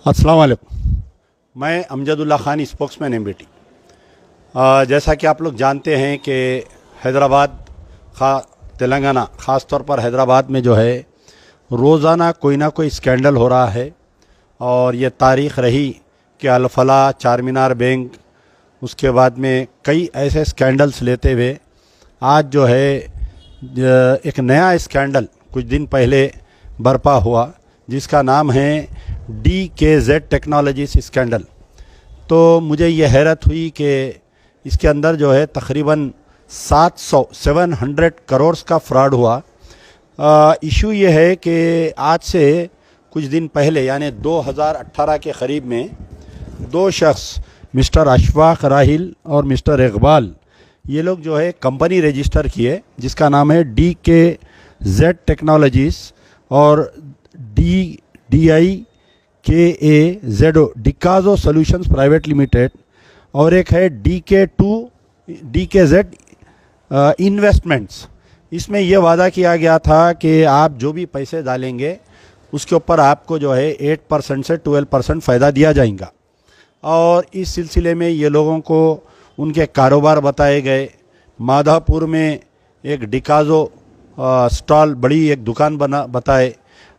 अस्सलाम वालेकुम। मैं अमजदुल्ला ख़ान, स्पोक्समैन एमबीटी। जैसा कि आप लोग जानते हैं कि हैदराबाद तेलंगाना ख़ास तौर पर हैदराबाद में जो है रोज़ाना कोई ना कोई स्कैंडल हो रहा है। और ये तारीख़ रही कि अल-फलाह, चार मीनार बैंक, उसके बाद में कई ऐसे स्कैंडल्स लेते हुए आज जो है एक नया स्कैंडल कुछ दिन पहले बरपा हुआ, जिसका नाम है DKZ टेक्नोलॉजीज स्कैंडल। तो मुझे ये हैरत हुई कि इसके अंदर जो है तकरीबन 700 करोड़ का फ्रॉड हुआ। इशू ये है कि आज से कुछ दिन पहले यानी 2018 के करीब में दो शख्स, मिस्टर अशफाक राहिल और मिस्टर इकबाल, ये लोग जो है कंपनी रजिस्टर किए जिसका नाम है DKZ टेक्नोलॉजीज और DIKAZO डिकाजो सॉल्यूशंस प्राइवेट लिमिटेड, और एक है DKZ इन्वेस्टमेंट्स। इसमें यह वादा किया गया था कि आप जो भी पैसे डालेंगे उसके ऊपर आपको जो है 8% से 12% फ़ायदा दिया जाएगा। और इस सिलसिले में ये लोगों को उनके कारोबार बताए गए। माधापुर में एक डिकाजो स्टॉल, बड़ी एक दुकान बताए,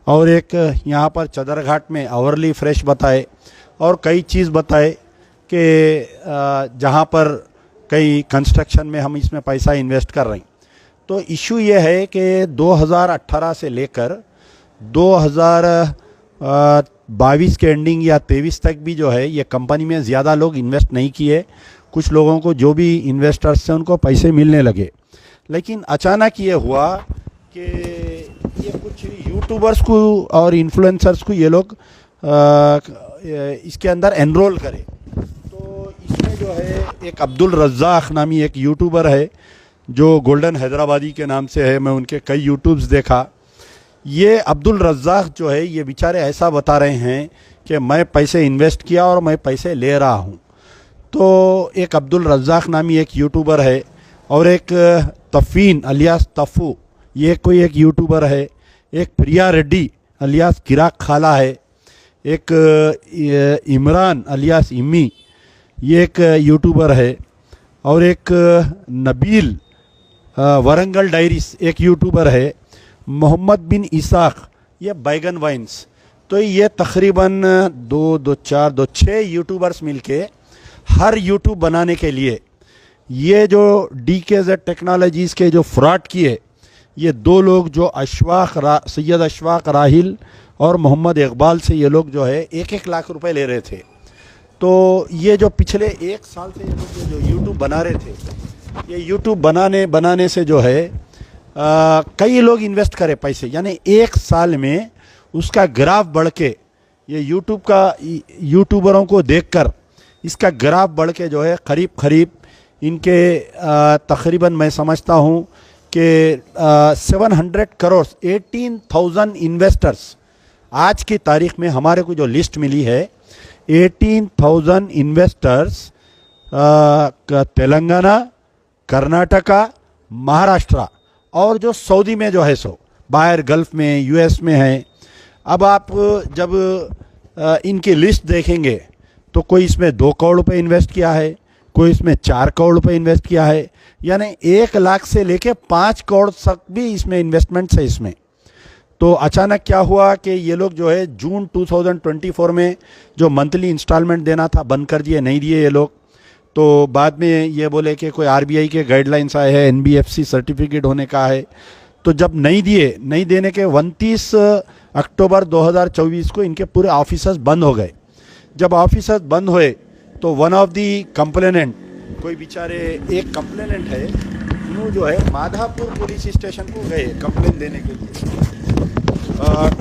और एक यहाँ पर चदरघाट में अवरली फ्रेश बताए, और कई चीज़ बताए कि जहाँ पर कई कंस्ट्रक्शन में हम इसमें पैसा इन्वेस्ट कर रहे हैं। तो इशू ये है कि 2018 से लेकर 2022 के एंडिंग या 23 तक भी जो है ये कंपनी में ज़्यादा लोग इन्वेस्ट नहीं किए। कुछ लोगों को, जो भी इन्वेस्टर्स से, उनको पैसे मिलने लगे। लेकिन अचानक ये हुआ कि ये कुछ यूट्यूबर्स को और इन्फ्लुएंसर्स को ये लोग इसके अंदर एनरोल करें। तो इसमें जो है एक अब्दुल रज़्ज़ाक नामी एक यूट्यूबर है जो गोल्डन हैदराबादी के नाम से है। मैं उनके कई यूट्यूब्स देखा। ये अब्दुल रज़्ज़ाक जो है ये बेचारे ऐसा बता रहे हैं कि मैं पैसे इन्वेस्ट किया और मैं पैसे ले रहा हूँ। तो एक अब्दुल रज़्ज़ाक नामी एक यूट्यूबर है, और एक तफ़ीन अलियास तफ़ू, ये कोई एक यूट्यूबर है। एक प्रिया रेड्डी अलियास किराक खाला है। एक इमरान अलियास इम्मी, ये एक यूट्यूबर है। और एक नबील वरंगल डायरीज एक यूट्यूबर है। मोहम्मद बिन इसाक, ये बैगन वाइन्स। तो ये तकरीबन 6 यूट्यूबर्स मिलके हर यूट्यूब बनाने के लिए ये जो DKZ टेक्नोलॉजीज़ के जो फ्रॉड किए, ये दो लोग जो सैयद अशफाक राहिल और मोहम्मद इकबाल से ये लोग जो है 1-1 लाख रुपए ले रहे थे। तो ये जो पिछले 1 साल से ये लोग जो यूट्यूब बना रहे थे, ये यूट्यूब बनाने से जो है कई लोग इन्वेस्ट करे पैसे, यानी 1 साल में उसका ग्राफ बढ़ के, ये यूट्यूबरों को देखकर इसका ग्राफ बढ़ के जो है करीब इनके तकरीबन मैं समझता हूँ कि 700 करोड़ 18,000 इन्वेस्टर्स, आज की तारीख में हमारे को जो लिस्ट मिली है 18,000 इन्वेस्टर्स तेलंगाना, कर्नाटका, महाराष्ट्र और जो सऊदी में जो है सो बाहर गल्फ़ में, US में है। अब आप जब इनकी लिस्ट देखेंगे तो कोई इसमें 2 करोड़ रुपए इन्वेस्ट किया है, कोई इसमें 4 करोड़ रुपए इन्वेस्ट किया है, यानी 1 लाख से लेके 5 करोड़ तक भी इसमें इन्वेस्टमेंट्स है इसमें। तो अचानक क्या हुआ कि ये लोग जो है जून 2024 में जो मंथली इंस्टॉलमेंट देना था बंद कर दिए, नहीं दिए ये लोग। तो बाद में ये बोले कि कोई RBI के गाइडलाइंस आए हैं, NBFC सर्टिफिकेट होने का है। तो जब नहीं देने के 29 अक्टूबर 2024 को इनके पूरे ऑफिसर्स बंद हो गए। जब ऑफिसर्स बंद हुए तो वन ऑफ दी कंप्लेनेंट, कोई बेचारे एक कंप्लेनेंट है, उन्होंने जो है माधापुर पुलिस स्टेशन को गए कंप्लेन देने के लिए।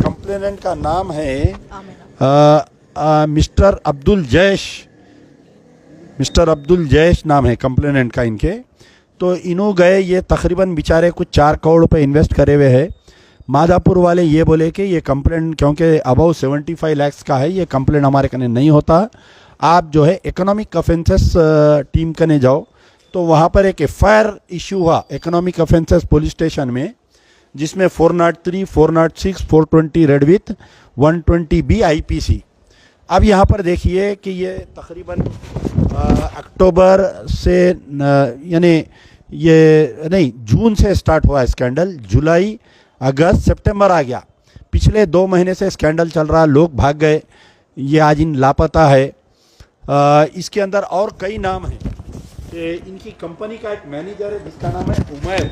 कंप्लेनेंट का नाम है मिस्टर अब्दुल जैश नाम है कंप्लेनेंट का इनके। तो इन्हों गए, ये तकरीबन बेचारे कुछ 4 करोड़ रुपए इन्वेस्ट करे हुए हैं। माधापुर वाले ये बोले कि ये कंप्लेन क्योंकि अबाउ 75 लाख का है, ये कंप्लेन हमारे कने नहीं होता, आप जो है इकोनॉमिक ऑफेंसेस टीम कने जाओ। तो वहाँ पर एक FIR इशू हुआ इकोनॉमिक ऑफेंसेस पुलिस स्टेशन में, जिसमें 403, 406, 420 रेड विथ 120B IPC अब यहाँ पर देखिए कि ये तकरीबन अक्टूबर से यानी ये नहीं, जून से स्टार्ट हुआ स्कैंडल, जुलाई अगस्त सितंबर आ गया, पिछले 2 महीने से स्कैंडल चल रहा, लोग भाग गए, ये आज इन लापता है। इसके अंदर और कई नाम हैं कि इनकी कंपनी का एक मैनेजर है जिसका नाम है उमैर।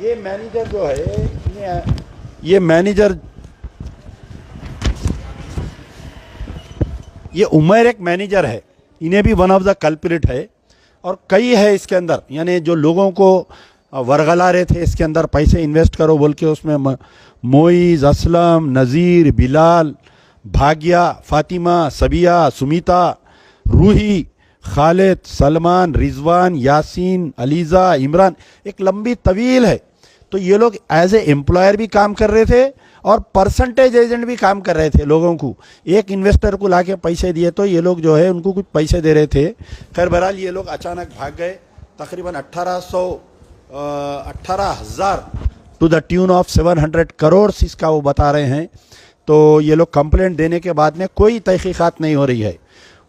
ये मैनेजर जो है, ये मैनेजर, ये उमैर एक मैनेजर है, इन्हें भी वन ऑफ द कल्प्रिट है। और कई है इसके अंदर, यानी जो लोगों को वरगला रहे थे इसके अंदर पैसे इन्वेस्ट करो बोल के, उसमें मोइज़, असलम, नज़ीर, बिलाल, भाग्या, फातिमा, सबिया, सुमिता, रूही, खालिद, सलमान, रिजवान, यासीन, अलीज़ा, इमरान, एक लंबी तवील है। तो ये लोग एज ए एम्प्लॉयर भी काम कर रहे थे और परसेंटेज एजेंट भी काम कर रहे थे। लोगों को एक इन्वेस्टर को लाके पैसे दिए तो ये लोग जो है उनको कुछ पैसे दे रहे थे। खैर बहरहाल ये लोग अचानक भाग गए। तकरीबन 18,000 to the tune of 700 crore इसका वो बता रहे हैं। तो ये लोग कंप्लेंट देने के बाद में कोई तहकीकात नहीं हो रही है।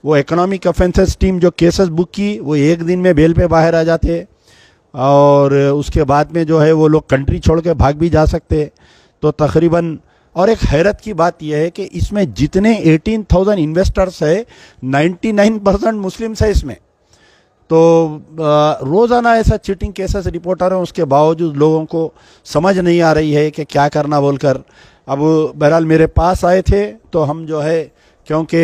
वो इकोनॉमिक ऑफेंसेस टीम जो केसेस बुक की वो एक दिन में बेल पे बाहर आ जाते और उसके बाद में जो है वो लोग कंट्री छोड़ के भाग भी जा सकते। तो तकरीबन, और एक हैरत की बात यह है कि इसमें जितने 18,000 इन्वेस्टर्स है 99% मुस्लिम्स है इसमें। तो रोज़ाना ऐसा चीटिंग केसेस रिपोर्ट आ रहे हैं, उसके बावजूद लोगों को समझ नहीं आ रही है कि क्या करना बोलकर। अब बहरहाल मेरे पास आए थे तो हम जो है, क्योंकि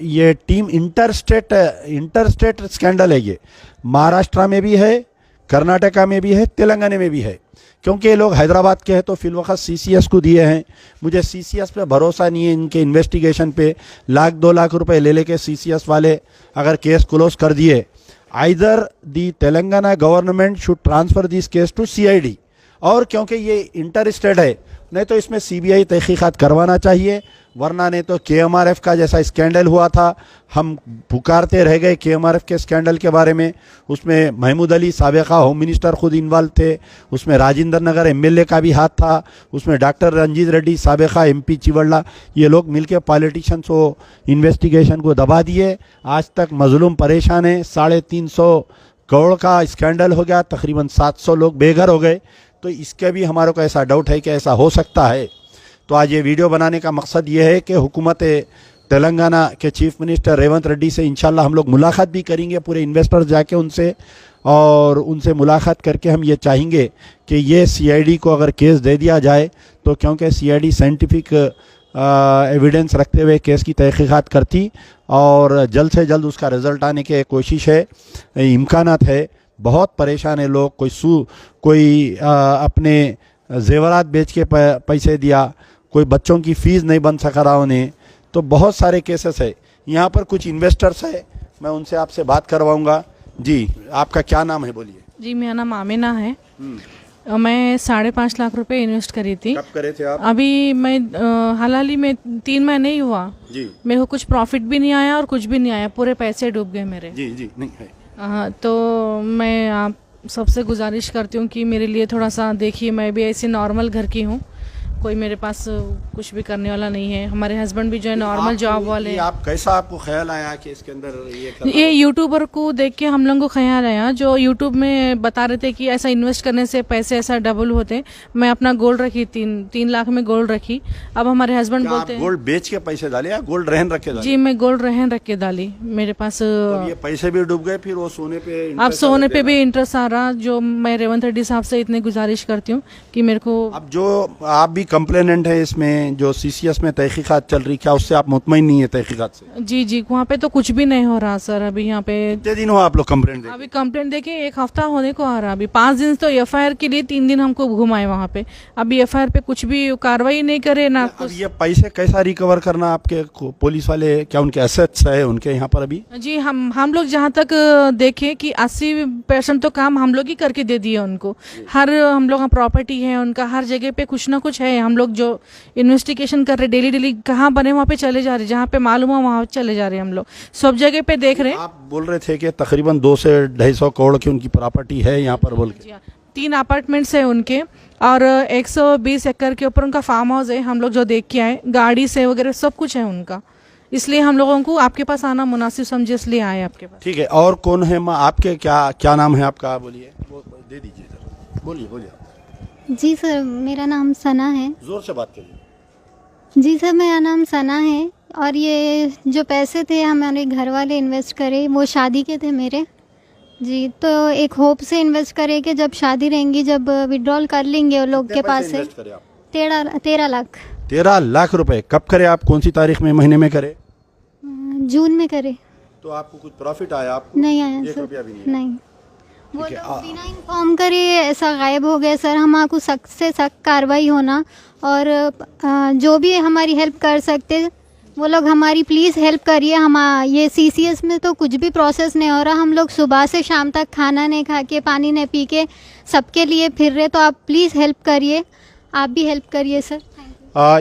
ये टीम इंटरस्टेट स्कैंडल है, ये महाराष्ट्र में भी है, कर्नाटका में भी है, तेलंगाना में भी है। क्योंकि ये लोग हैदराबाद के हैं तो फिलवक्त CCS को दिए हैं। मुझे CCS पे भरोसा नहीं है, इनके इन्वेस्टिगेशन पे 1-2 लाख रुपए ले लेके CCS वाले अगर केस क्लोज कर दिए, either the Telangana government should transfer this case to CID, और क्योंकि ये इंटर स्टेट है नहीं तो इसमें CBI तहकीकात करवाना चाहिए, वरना नहीं तो KMRF का जैसा स्कैंडल हुआ था, हम पुकारते रह गए KMRF के स्कैंडल के बारे में। उसमें महमूद अली साबिका होम मिनिस्टर खुद इन्वॉल्व थे, उसमें राजेंद्र नगर MLA का भी हाथ था, उसमें डॉक्टर रंजीत रेड्डी साबिका MP चिवड़ला, ये लोग मिलकर पॉलिटिशियंस को इन्वेस्टिगेशन को दबा दिए। आज तक मजलूम परेशान है। 350 करोड़ का स्कैंडल हो गया, तकरीबन 700 लोग बेघर हो गए। तो इसका भी हमारे को ऐसा डाउट है कि ऐसा हो सकता है। तो आज ये वीडियो बनाने का मकसद ये है कि हुकूमत तेलंगाना के चीफ मिनिस्टर रेवंत रेड्डी से इंशाल्लाह हम लोग मुलाकात भी करेंगे, पूरे इन्वेस्टर्स जाके उनसे, और उनसे मुलाकात करके हम ये चाहेंगे कि ये CID को अगर केस दे दिया जाए तो, क्योंकि CID साइंटिफिक एविडेंस रखते हुए केस की तहकीकात करती और जल्द से जल्द उसका रिज़ल्ट आने की कोशिश है, इम्कानात है। बहुत परेशान है लोग, कोई अपने जेवरात बेच के पैसे दिया, कोई बच्चों की फ़ीस नहीं बन सका रहा उन्हें। तो बहुत सारे केसेस है। यहाँ पर कुछ इन्वेस्टर्स है, मैं उनसे आपसे बात करवाऊँगा। जी, आपका क्या नाम है, बोलिए। जी, मेरा नाम आमिना है। मैं 5.5 लाख रुपए इन्वेस्ट करी थी। कब करे थे आप? अभी मैं हाल ही में 3 महीने ही हुआ जी। मेरे को कुछ प्रॉफिट भी नहीं आया और कुछ भी नहीं आया, पूरे पैसे डूब गए मेरे। जी जी, नहीं है। तो मैं आप सबसे गुजारिश करती हूँ कि मेरे लिए थोड़ा सा देखिए। मैं भी ऐसे नॉर्मल घर की हूँ, कोई मेरे पास कुछ भी करने वाला नहीं है। हमारे हस्बैंड भी जो है नॉर्मल जॉब वाले। आप कैसा, आपको ख्याल आया कि इसके अंदर ये यूट्यूबर को देख के हम लोगों को ख्याल आया, जो यूट्यूब में बता रहे थे कि ऐसा इन्वेस्ट करने से पैसे ऐसा डबल होते। मैं अपना गोल्ड रखी, 3 लाख में गोल्ड रखी। अब हमारे हस्बैंड बोलते हैं गोल्ड बेच के पैसे डाले या गोल्ड रहन रख के डाले? जी, मैं गोल्ड रहन रख के डाली। मेरे पास तो ये पैसे भी डूब गए, फिर वो सोने पे, अब सोने पे भी इंटरेस्ट आ रहा। जो मैं रेवंत रेड्डी साहब से इतनी गुजारिश करती हूँ कि मेरे को, अब जो आप भी कंप्लेनेंट है इसमें, जो CCS में तहकीकात चल रही, क्या उससे आप मुतमईन नहीं है तहकीकात से? जी, वहाँ पे तो कुछ भी नहीं हो रहा सर। अभी यहाँ पे कितने दिन हुआ आप लोग कंप्लेंट देके? अभी कंप्लेंट देके 1 हफ्ता होने को आ रहा। अभी 5 दिन तो FIR के लिए 3 दिन हमको घुमाए वहाँ पे। अभी FIR पे कुछ भी कार्रवाई नहीं करे ना कुछ। ये पैसे कैसा रिकवर करना? आपके पुलिस वाले क्या उनके एसेट्स है उनके यहाँ पर अभी? जी, हम लोग जहाँ तक देखे कि 80% तो काम हम लोग ही करके दे दिए उनको। हर हम लोग प्रॉपर्टी है उनका, हर जगह पे कुछ ना कुछ है। हम लोग जो इन्वेस्टिगेशन कर रहे डेली कहाँ बने वहाँ पे चले जा रहे, जहाँ पे मालूम हो वहाँ चले जा रहे। हम लोग सब जगह पे देख रहे हैं। आप बोल रहे थे कि तकरीबन 200 से 250 करोड़ की उनकी प्रॉपर्टी है यहाँ पर बोल के। 3 अपार्टमेंट्स है उनके और 120 एकड़ के ऊपर उनका फार्म हाउस है। हम लोग जो देख के आए, गाड़ी से वगैरह सब कुछ है उनका। इसलिए हम लोगों को आपके पास आना मुनासिब समझे, इसलिए आए आपके पास। ठीक है, और कौन है माँ आपके, क्या क्या नाम है आपका, बोलिए, दे दीजिए जरा, बोलिए बोलिए आप। जी सर, मेरा नाम सना है। जोर से बात करिए। जी सर, मेरा नाम सना है और ये जो पैसे थे हमारे घर वाले इन्वेस्ट करे, वो शादी के थे मेरे। जी, तो एक होप से इन्वेस्ट करे कि जब शादी रहेंगी, जब विड्रॉल कर लेंगे वो लोग के पास से। 13 लाख। 13 लाख रुपए कब करे आप, कौन सी तारीख में, महीने में करे? जून में करे। तो आपको कुछ प्रॉफिट आया? आपको नहीं आया एक सर, रुपया भी नहीं? नहीं। वो ठीक है, लोग बिना इन्फॉर्म करे ऐसा गायब हो गए सर। हमारे सख्त से सख्त कार्रवाई होना, और जो भी हमारी हेल्प कर सकते वो लोग हमारी प्लीज़ हेल्प करिए। हम ये CCS में तो कुछ भी प्रोसेस नहीं हो रहा। हम लोग सुबह से शाम तक खाना नहीं खा के, पानी नहीं पी के सबके लिए फिर रहे, तो आप प्लीज़ हेल्प करिए, आप भी हेल्प करिए सर।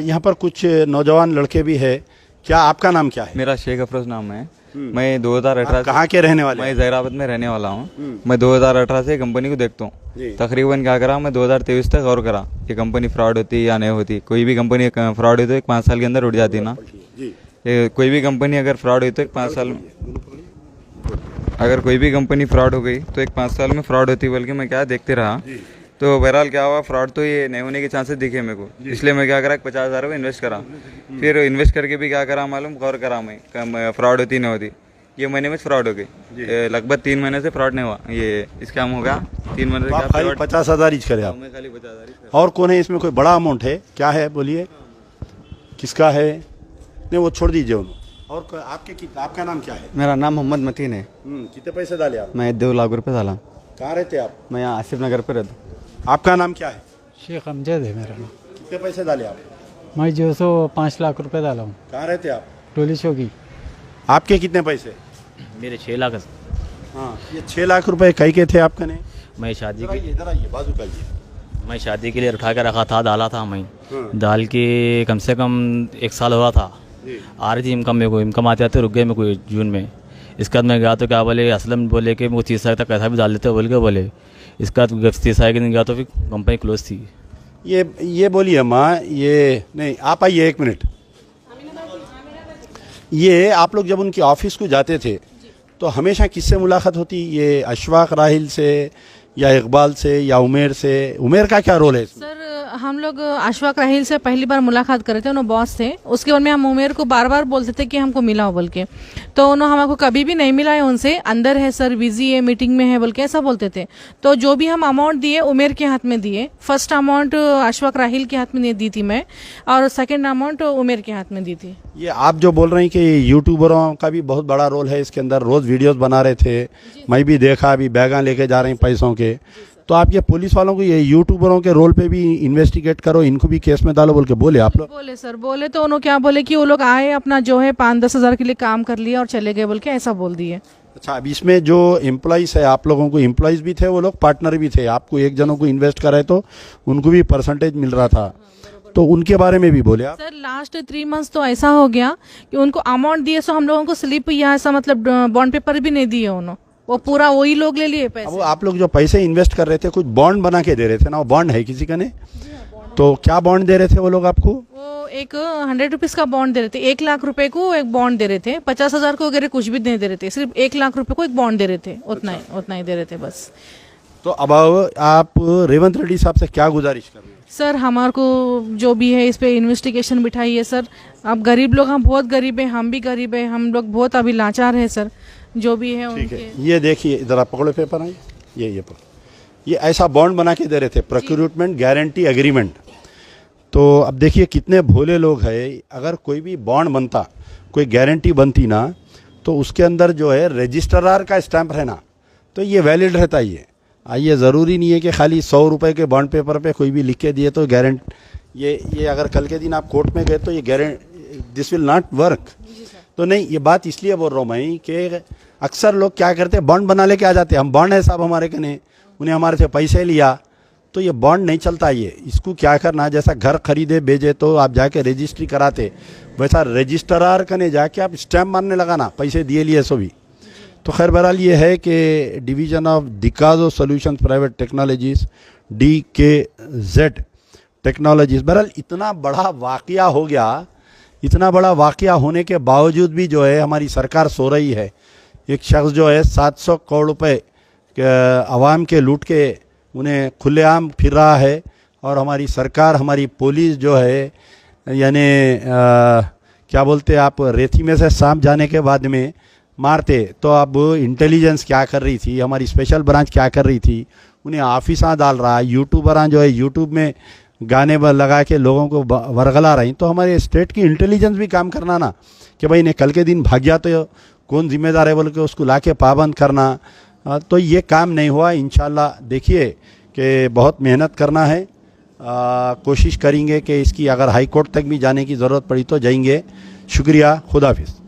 यहाँ पर कुछ नौजवान लड़के भी है, क्या आपका नाम क्या है? मेरा शेख अफरोज नाम है। मैं 2018 आप कहाँ के रहने वाले? मैं जहराबाद में रहने वाला हूँ। मैं 2018 से कंपनी को देखता जी। हूँ। तकरीबन क्या करा, मैं 2023 तक गौर करा कि कंपनी फ्रॉड होती है या नहीं होती। कोई भी कंपनी फ्रॉड होती है 5 साल के अंदर उठ जाती है ना। जी। कोई भी कंपनी अगर फ्रॉड हुई तो 5 साल में, अगर कोई भी कंपनी फ्रॉड हो गई तो 5 साल में फ्रॉड होती है। बल्कि मैं क्या देखते रहा, तो बहरहाल क्या हुआ, फ्रॉड तो ये नहीं होने के चांसेस दिखे मेरे को। इसलिए मैं क्या करा, 50,000 रुपये इन्वेस्ट करा। फिर इन्वेस्ट करके भी क्या करा मालूम, गौर करा मैं फ्रॉड होती नहीं होती। ये महीने में फ्रॉड हो गई। लगभग 3 महीने से फ्रॉड नहीं हुआ, ये स्कैम हो गया 3 महीने से। खाली 50,000 रीच करे आप? मैं खाली 50,000 ही। और कौन है इसमें, कोई बड़ा अमाउंट है, क्या है बोलिए, किसका है? नहीं वो छोड़ दीजिए उन्हें। और आपका नाम क्या है? मेरा नाम मोहम्मद मतीन है। कितने पैसे डाले आप? मैं 2 लाख रुपए डाला। कहाँ रहते आप? मैं यहाँ आसिफ नगर पे रहता हूँ। आपका नाम क्या है? शेख अमजद है मेरा नाम। कितने पैसे डाले आप? मैं जो सो 5 लाख रुपए डाला हूँ। कहाँ रहते आप? टोली चौकी। आपके कितने पैसे? मेरे 6 लाख। हाँ, ये 6 लाख रुपए कई के थे आपके ने? मैं शादी इधर के आइए, इधर आइए, बाजू का ये। मैं शादी के लिए उठा के रखा था, डाला था मैं। डाल के कम से कम 1 साल हो रहा था। आ रही थी इनकम, मेरे को इनकम आते आते रुक गए मेरे को जून में। इसके बाद मैं गया तो क्या बोले, असलम बोले कि मेरे को 30 लाख तक पैसा भी डाल देते बोल के बोले। इसके बाद 30 लाख के दिन गया तो फिर कंपनी क्लोज थी। ये बोलिए माँ, ये नहीं, आप आइए 1 मिनट। ये आप लोग जब उनकी ऑफिस को जाते थे तो हमेशा किससे मुलाकात होती? ये अशफाक राहिल से या इकबाल से या उमेर से? उमेर का क्या रोल है इसमें? सर हम लोग अशफाक राहिल से पहली बार मुलाकात करे थे, उन्होंने बॉस थे। उसके बाद में हम उमेर को बार बार बोलते थे कि हमको मिला हो बोल के, तो उन्होंने हमको कभी भी नहीं मिला है उनसे। अंदर है सर, बिजी है, मीटिंग में है बोल के ऐसा बोलते थे। तो जो भी हम अमाउंट दिए उमेर के हाथ में दिए। फर्स्ट अमाउंट अशफाक राहिल के हाथ में दी थी मैं, और सेकेंड अमाउंट उमेर के हाथ में दी थी। ये आप जो बोल रहे हैं कि यूट्यूबरों का भी बहुत बड़ा रोल है इसके अंदर, रोज़ वीडियोस बना रहे थे, मैं भी देखा, अभी बैगा लेके जा रहे हैं पैसों के। तो आप ये पुलिस वालों को ये यूट्यूबरों के रोल पे भी इन्वेस्टिगेट करो, इनको भी केस में डालो बोल के बोले आप लोग? बोले सर, बोले तो उन्होंने क्या बोले कि वो लोग आए, अपना जो है 5-10 हज़ार के लिए काम कर लिया और चले गए बोल के ऐसा बोल दिए। अच्छा, अब इसमें जो एम्प्लॉइज़ है, आप लोगों को एम्प्लॉइज़ भी थे, वो लोग पार्टनर भी थे, आपको एक जनों को इन्वेस्ट कराए तो उनको भी परसेंटेज मिल रहा था, तो उनके बारे में भी बोले आप? सर लास्ट 3 मंथ्स तो ऐसा हो गया कि उनको अमाउंट दिए, सो हम लोगों को स्लिप या ऐसा मतलब बॉन्ड पेपर भी नहीं दिए उन्होंने, वो पूरा वही लोग ले लिए पैसे। अब आप लोग जो पैसे इन्वेस्ट कर रहे थे, कुछ बॉन्ड बना के दे रहे थे ना, वो बॉन्ड है किसी का? नहीं, तो क्या बॉन्ड दे रहे थे वो लोग आपको? वो एक 100 रुपीज़ का बॉन्ड दे रहे थे। 1 लाख रुपए को एक बॉन्ड दे रहे थे। 50,000 को वगैरह कुछ भी नहीं दे रहे थे, सिर्फ 1 लाख रुपए को एक बॉन्ड दे रहे थे, उतना ही दे रहे थे बस। तो अब आप रेवंत रेड्डी साहब से क्या गुजारिश कर रहे हैं? सर हमारे को जो भी है इस पे इन्वेस्टिगेशन बिठाइए सर। अब गरीब लोग, हम बहुत गरीब हैं, हम भी गरीब हैं, हम लोग बहुत अभी लाचार हैं सर, जो भी है ठीक उनके। है, ये देखिए, इधर आप पकड़ो पेपर आए, ये पकड़ो, ये ऐसा बॉन्ड बना के दे रहे थे, प्रोक्यूरमेंट गारंटी एग्रीमेंट। तो अब देखिए कितने भोले लोग हैं। अगर कोई भी बॉन्ड बनता, कोई गारंटी बनती ना, तो उसके अंदर जो है रजिस्ट्रार का स्टैंप रहना, तो ये वैलिड रहता ही है। ये ज़रूरी नहीं है कि खाली 100 रुपये के बॉन्ड पेपर पे कोई भी लिख के दिए तो गारंट, ये अगर कल के दिन आप कोर्ट में गए तो ये गारंट, दिस विल नॉट वर्क। तो नहीं, ये बात इसलिए बोल रहा हूँ मैं कि अक्सर लोग क्या करते हैं, बॉन्ड बना लेके आ जाते हैं, हम बॉन्ड है साहब हमारे कने, उन्हें हमारे से पैसे लिया, तो ये बॉन्ड नहीं चलता। ये इसको क्या करना, जैसा घर खरीदे बेचे तो आप जाके रजिस्ट्री कराते, वैसा रजिस्ट्रार कने जाके आप स्टैम्प मारने लगाना, पैसे दिए लिए सो भी। तो खैर बहरहाल ये है कि division of Dikazo solutions private technologies, DKZ technologies, बहरहाल इतना बड़ा वाक़या हो गया, इतना बड़ा वाक़या होने के बावजूद भी जो है हमारी सरकार सो रही है। एक शख्स जो है 700 करोड़ रुपए आवाम के लूट के उन्हें खुलेआम फिर रहा है, और हमारी सरकार, हमारी पुलिस जो है यानी क्या बोलते आप, रेती में से सांप जाने के बाद में मारते, तो अब इंटेलिजेंस क्या कर रही थी, हमारी स्पेशल ब्रांच क्या कर रही थी, उन्हें ऑफिसा डाल रहा है। यूट्यूबरां जो है यूट्यूब में गाने लगा के लोगों को वरगला रही। तो हमारे स्टेट की इंटेलिजेंस भी काम करना ना, कि भाई ने कल के दिन भाग गया तो कौन जिम्मेदार है बोल के उसको ला के पाबंद करना। तो ये काम नहीं हुआ। इंशाल्लाह देखिए कि बहुत मेहनत करना है, कोशिश करेंगे कि इसकी अगर हाई कोर्ट तक भी जाने की ज़रूरत पड़ी तो जाएंगे। शुक्रिया, खुदा हाफिज़।